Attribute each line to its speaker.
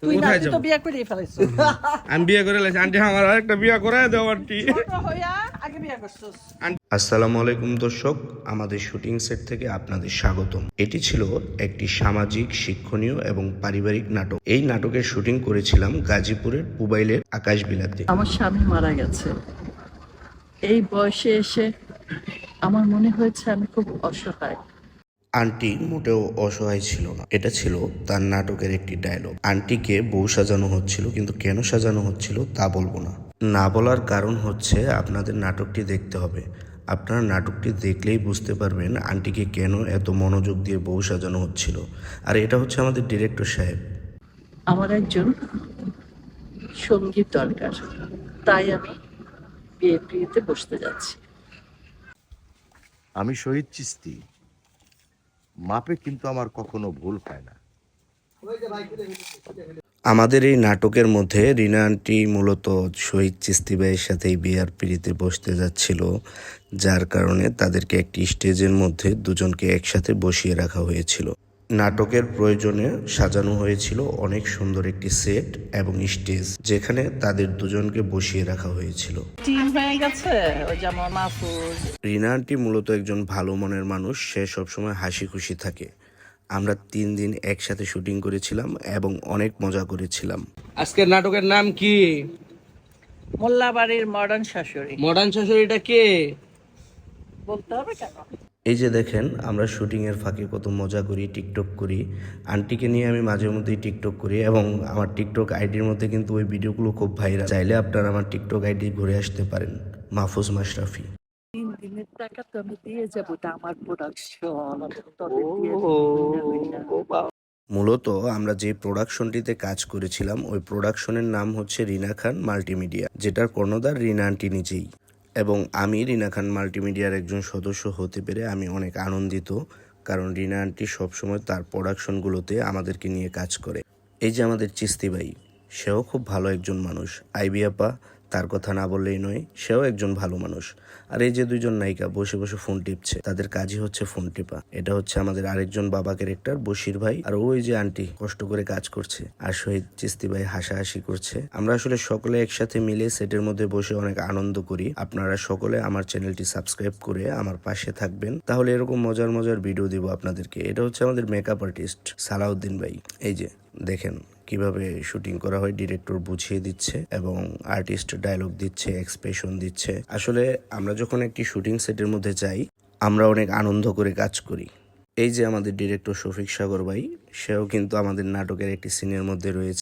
Speaker 1: তুই না
Speaker 2: কোথায়
Speaker 1: তুই
Speaker 2: যাবো?
Speaker 1: তো বিয়ে করেই ফেলাইছ
Speaker 2: আমি বিয়ে করে লাইছি আন্টি, আমার আরেকটা বিয়ে করে দাও আন্টি।
Speaker 1: ছোট হইয়া আগে বিয়ে করছস।
Speaker 3: আসসালামু আলাইকুম দর্শক, আমাদের শুটিং সেট থেকে আপনাদের স্বাগতম। এটি ছিল একটি সামাজিক, শিক্ষণীয় এবং পারিবারিক নাটক। এই নাটকের শুটিং করেছিলাম গাজীপুরের পুবাইলের আকাশ বিলাতে।
Speaker 4: আমার স্বামী মারা গেছে। এই বয়সে এসে আমার মনে হয়েছে আমি খুব অসহায়।
Speaker 3: আন্টি মোটেও অসহায় ছিল না, এটা ছিল তার নাটকের একটি ডায়লগ। আন্টিকে বউ সাজানো হচ্ছিল, কিন্তু কেন সাজানো হচ্ছিল তা বলবো না। না বলার কারণ হচ্ছে আপনাদের নাটকটি দেখতে হবে। আপনারা নাটকটি দেখলেই বুঝতে পারবেন আন্টিকে কেন এত মনোযোগ দিয়ে বউ সাজানো হচ্ছিল। আর এটা হচ্ছে আমাদের ডিরেক্টর সাহেব।
Speaker 4: আমার একজন সঙ্গীত দরকার, তাই আমি বিয়েতে বসতে যাচ্ছি।
Speaker 5: আমি শহীদ চিস্তি, মাপে কিন্তু আমার কখনো ভুল হয় না।
Speaker 3: আমাদের এই নাটকের মধ্যে রিনা আন্টি মূলত শহীদ চিস্তি ভাইয়ের সাথেই বিয়ার পিড়িতে বসতে যাচ্ছিল, যার কারণে তাদেরকে একটি স্টেজের মধ্যে দুজনকে একসাথে বসিয়ে রাখা হয়েছিল। নাটকের প্রয়োজনে সাজানো হয়েছিল অনেক সুন্দর একটি সেট এবং স্টেজ, যেখানে তাদের দুজনকে বসিয়ে রাখা হয়েছিল।
Speaker 1: টিম হয়ে গেছে ওই যেমন মাহফুজ।
Speaker 3: রিনা আন্টি মূলত একজন ভালো মনের মানুষ, সে সবসময় হাসি খুশি থাকে। আমরা 3 দিন একসাথে শুটিং করেছিলাম এবং অনেক মজা করেছিলাম।
Speaker 2: আজকের নাটকের নাম কি?
Speaker 1: মোল্লাবাড়ির মডার্ন শাশুড়ি।
Speaker 2: মডার্ন শাশুড়িটা কে?
Speaker 1: বলতে হবে কেন?
Speaker 3: এই যে দেখেন, আমরা শুটিংয়ের ফাঁকে কত মজা করি, টিকটক করি। আন্টিকে নিয়ে আমি মাঝে মধ্যেই টিকটক করি এবং আমার টিকটক আইডির মধ্যে কিন্তু ওই ভিডিওগুলো খুব ভাইরাল। চাইলে আপনারা আমার টিকটক আইডি ঘুরে আসতে পারেন, মাহফুজ মাশরাফি।
Speaker 4: 3 দিনের টাকা তো আমি দিয়ে যাবো, এটা আমার প্রোডাকশন।
Speaker 3: মূলত আমরা যে প্রোডাকশনটিতে কাজ করেছিলাম ওই প্রোডাকশনের নাম হচ্ছে রিনা খান মাল্টিমিডিয়া, যেটার কর্ণধার রিনা আন্টি নিজেই। এবং আমি রিনা খান মাল্টিমিডিয়ার একজন সদস্য হতে পেরে আমি অনেক আনন্দিত, কারণ রিনা আন্টি সবসময় তার প্রোডাকশনগুলোতে আমাদেরকে নিয়ে কাজ করে। এই যে আমাদের চিস্তি ভাই, সেও খুব ভালো একজন মানুষ। আইবি আপা, তার কথা না বললেই নয়, সেও একজন ভালো মানুষ। আর এই যে দুইজন নায়িকা বসে বসে ফোন টিপছে, তাদের কাজই হচ্ছে ফোন টিপা। এটা হচ্ছে আমাদের আরেকজন বাবা ক্যারেক্টার বশির ভাই। আর ওই যে আন্টি কষ্ট করে কাজ করছে, আর শহীদ চিস্তি ভাই হাসাহাসি করছে। আমরা আসলে সকলে একসাথে মিলে সেটের মধ্যে বসে অনেক আনন্দ করি। আপনারা সকলে আমার চ্যানেলটি সাবস্ক্রাইব করে আমার পাশে থাকবেন, তাহলে এরকম মজার মজার ভিডিও দিব আপনাদেরকে। এটা হচ্ছে আমাদের মেকআপ আর্টিস্ট সালাউদ্দিন ভাই। এই যে দেখেন কিভাবে শুটিং করা হয়, ডিরেক্টর বুঝিয়ে দিচ্ছে এবং আর্টিস্ট ডায়লগ দিচ্ছে, এক্সপ্রেশন দিচ্ছে। আসলে আমরা যখন একটি শুটিং সেটের মধ্যে যাই, আমরা অনেক আনন্দ করে কাজ করি। এই যে আমাদের ডিরেক্টর শফিক সাগর ভাই, সেও কিন্তু আমাদের নাটকের একটি সিনের মধ্যে রয়েছে।